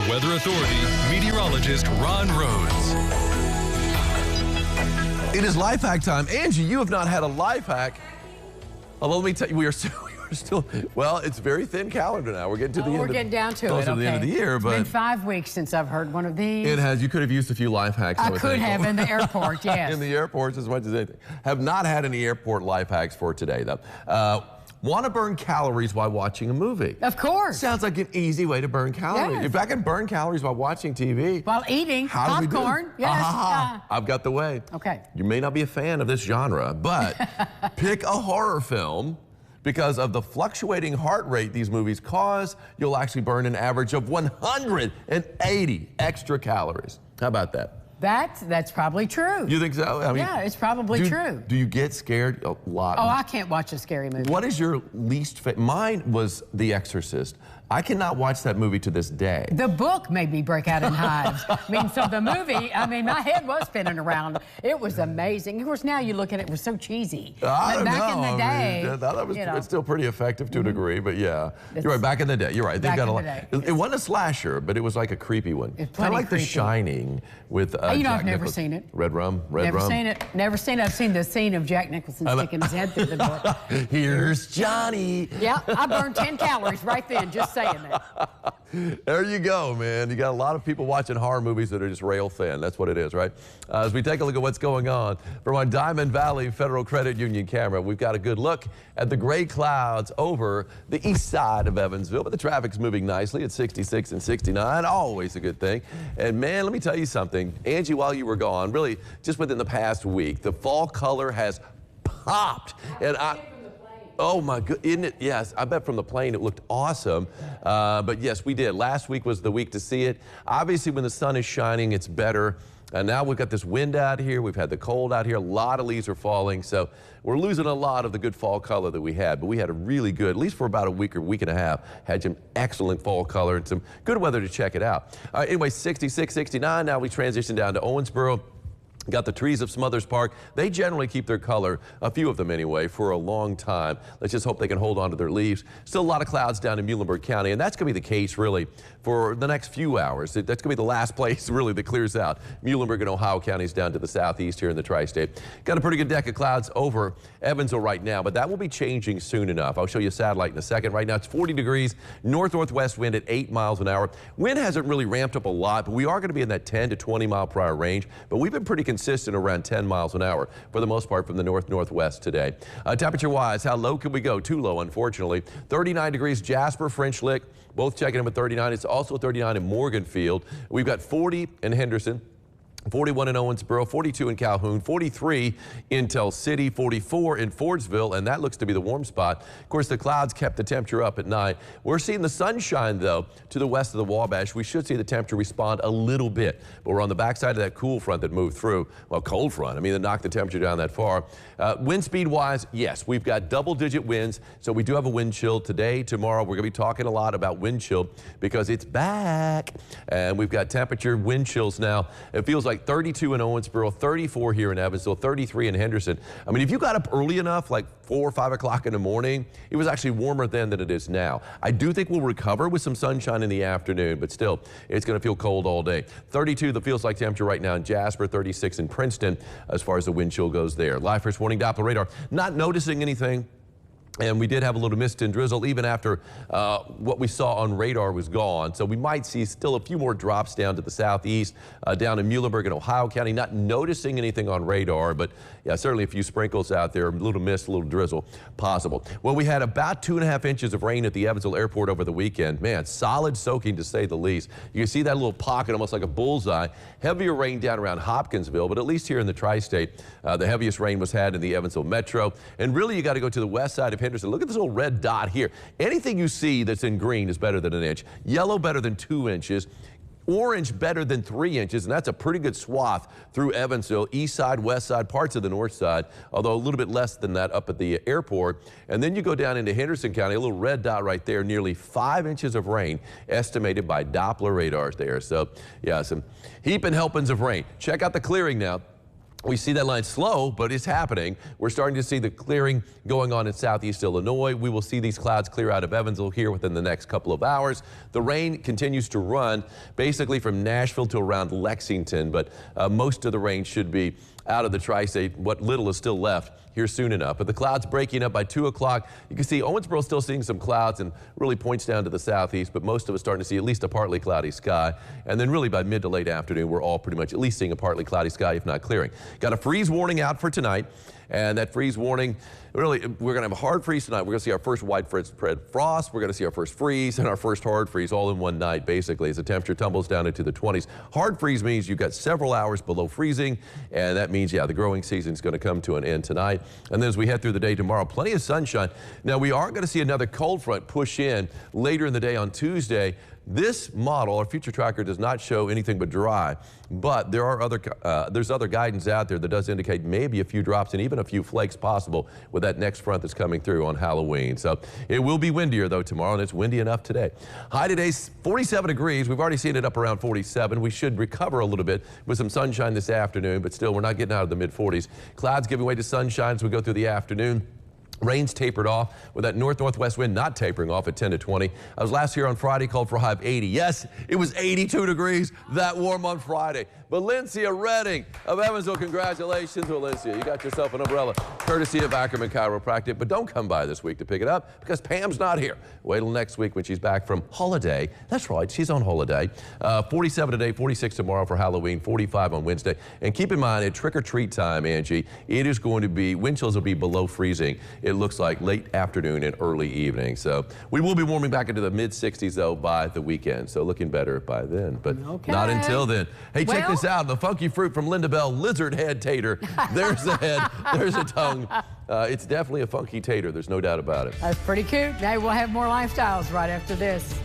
Weather Authority meteorologist Ron Rhodes. It is life hack time. Angie, you have not had a life hack. Although let me tell you, we are still, well, it's very thin calendar now. We're getting to the end. We're getting down to it. Close to the end of the year, It's but been 5 weeks since I've heard one of these. it has. You could have used a few life hacks. I could have in the airport, yes. In the airports as much as anything. Have not had any airport life hacks for today, though. Want to burn calories while watching a movie? Of course. Sounds like an easy way to burn calories. Yes. If I can burn calories while watching TV. While eating how do we do it? popcorn. Yes. I've got the way. Okay. You may not be a fan of this genre, but pick a horror film. Because of the fluctuating heart rate these movies cause, you'll actually burn an average of 180 extra calories. How about that? That's probably true. You think so? I mean, yeah, it's probably true. Do you get scared a lot? Oh, I can't watch a scary movie. What is your least favorite? Mine was The Exorcist. I cannot watch that movie to this day. The book made me break out in hives. I mean, so the movie, I mean, my head was spinning around. It was amazing. Of course, now you look at it, it was so cheesy. I don't but back know. in the day, that was, it's still pretty effective to a degree, but yeah. You're right, back in the day, you're right. Back in the day. It wasn't a slasher, but it was like a creepy one. It's kind of like creepy. The Shining with you know, Jack I've never Nicholson. seen it. Red rum? Never seen it. Never seen it. I've seen the scene of Jack Nicholson sticking his head through the door. Here's Johnny. Yeah, I burned 10 calories right then, just saying that. There you go, man. You got a lot of people watching horror movies that are just rail thin. That's what it is, right? As we take a look at what's going on from our Diamond Valley Federal Credit Union camera, we've got a good look at the gray clouds over the east side of Evansville, but the traffic's moving nicely at 66 and 69, always a good thing. And man, let me tell you something. Angie, while you were gone, really just within the past week, the fall color has popped. And oh my good, isn't it? Yes, I bet from the plane it looked awesome. But yes, we did. Last week was the week to see it. Obviously, when the sun is shining, it's better. And now we've got this wind out here. We've had the cold out here. A lot of leaves are falling. So we're losing a lot of the good fall color that we had. But we had a really good, at least for about a week or week and a half, had some excellent fall color and some good weather to check it out. All right, anyway, 66, 69. Now we transition down to Owensboro. Got the trees of Smothers Park. They generally keep their color, a few of them anyway, for a long time. Let's just hope they can hold on to their leaves. Still a lot of clouds down in Muhlenberg County, and that's going to be the case really for the next few hours. That's going to be the last place really that clears out. Muhlenberg and Ohio counties down to the southeast here in the tri-state. Got a pretty good deck of clouds over Evansville right now, but that will be changing soon enough. I'll show you a satellite in a second. Right now it's 40 degrees, north-northwest wind at 8 miles an hour. Wind hasn't really ramped up a lot, but we are going to be in that 10 to 20 mile per hour range. But we've been pretty consistent around 10 miles an hour for the most part from the north-northwest today. Temperature-wise, how low can we go? Too low, unfortunately. 39 degrees Jasper, French Lick, both checking in at 39. It's also 39 in Morganfield. We've got 40 in Henderson. 41 in Owensboro, 42 in Calhoun, 43 in Tell City, 44 in Fordsville, and that looks to be the warm spot. Of course, the clouds kept the temperature up at night. We're seeing the sunshine, though, to the west of the Wabash. We should see the temperature respond a little bit, but we're on the backside of that cool front that moved through. Well, cold front. I mean, that knocked the temperature down that far. Wind speed-wise, yes, we've got double-digit winds, so we do have a wind chill today. Tomorrow, we're going to be talking a lot about wind chill because it's back, and we've got temperature wind chills now. It feels like 32 in Owensboro, 34 here in Evansville, 33 in Henderson. I mean, if you got up early enough, like 4 or 5 o'clock in the morning, it was actually warmer then than it is now. I do think we'll recover with some sunshine in the afternoon, but still, it's going to feel cold all day. 32, the feels like temperature right now in Jasper, 36 in Princeton, as far as the wind chill goes there. Live first warning Doppler radar, not noticing anything. And we did have a little mist and drizzle even after what we saw on radar was gone. So we might see still a few more drops down to the southeast, down in Muhlenberg and Ohio County. Not noticing anything on radar, but yeah, certainly a few sprinkles out there, a little mist, a little drizzle possible. Well, we had about 2.5 inches of rain at the Evansville airport over the weekend. Man, solid soaking to say the least. You can see that little pocket almost like a bullseye. Heavier rain down around Hopkinsville, but at least here in the tri-state, the heaviest rain was had in the Evansville metro. And really, you got to go to the west side of Henderson. Look at this little red dot here. Anything you see that's in green is better than an inch. Yellow better than 2 inches. Orange better than 3 inches, and that's a pretty good swath through Evansville, east side, west side, parts of the north side, although a little bit less than that up at the airport. And then you go down into Henderson County, a little red dot right there, nearly 5 inches of rain estimated by Doppler radars there. So yeah, some heaping helpings of rain. Check out the clearing now. We see that line slow, but it's happening. We're starting to see the clearing going on in southeast Illinois. We will see these clouds clear out of Evansville here within the next couple of hours. The rain continues to run basically from Nashville to around Lexington, but most of the rain should be out of the tri-state. What little is still left here soon enough. But the clouds breaking up by 2 o'clock. You can see Owensboro still seeing some clouds and really points down to the southeast, but most of us starting to see at least a partly cloudy sky. And then really by mid to late afternoon, we're all pretty much at least seeing a partly cloudy sky, if not clearing. Got a freeze warning out for tonight. And that freeze warning, really, we're going to have a hard freeze tonight. We're going to see our first widespread frost. We're going to see our first freeze and our first hard freeze all in one night, basically, as the temperature tumbles down into the 20s. Hard freeze means you've got several hours below freezing, and that means, yeah, the growing season is going to come to an end tonight. And then as we head through the day tomorrow, plenty of sunshine. Now, we are going to see another cold front push in later in the day on Tuesday. This model, our future tracker, does not show anything but dry, but there are there's other guidance out there that does indicate maybe a few drops and even a few flakes possible with that next front that's coming through on Halloween. So it will be windier though tomorrow, and it's windy enough today. High today's 47 degrees. We've already seen it up around 47. We should recover a little bit with some sunshine this afternoon, but still we're not getting out of the mid 40s. Clouds giving way to sunshine as we go through the afternoon. Rain's tapered off with that north-northwest wind not tapering off at 10 to 20. I was last here on Friday, called for a high of 80. Yes, it was 82 degrees that warm on Friday. Valencia Redding of Evansville, congratulations, Valencia. You got yourself an umbrella, courtesy of Ackerman Chiropractic. But don't come by this week to pick it up because Pam's not here. Wait till next week when she's back from holiday. That's right, she's on holiday. 47 today, 46 tomorrow for Halloween, 45 on Wednesday. And keep in mind, at trick-or-treat time, Angie, it is going to be, wind chills will be below freezing. It looks like late afternoon and early evening. So we will be warming back into the mid-60s, though, by the weekend. So looking better by then, but not until then. Hey, check this out. The funky fruit from Linda Bell, lizard head tater. There's the head. There's the tongue. It's definitely a funky tater. There's no doubt about it. That's pretty cute. Hey, we'll have more lifestyles right after this.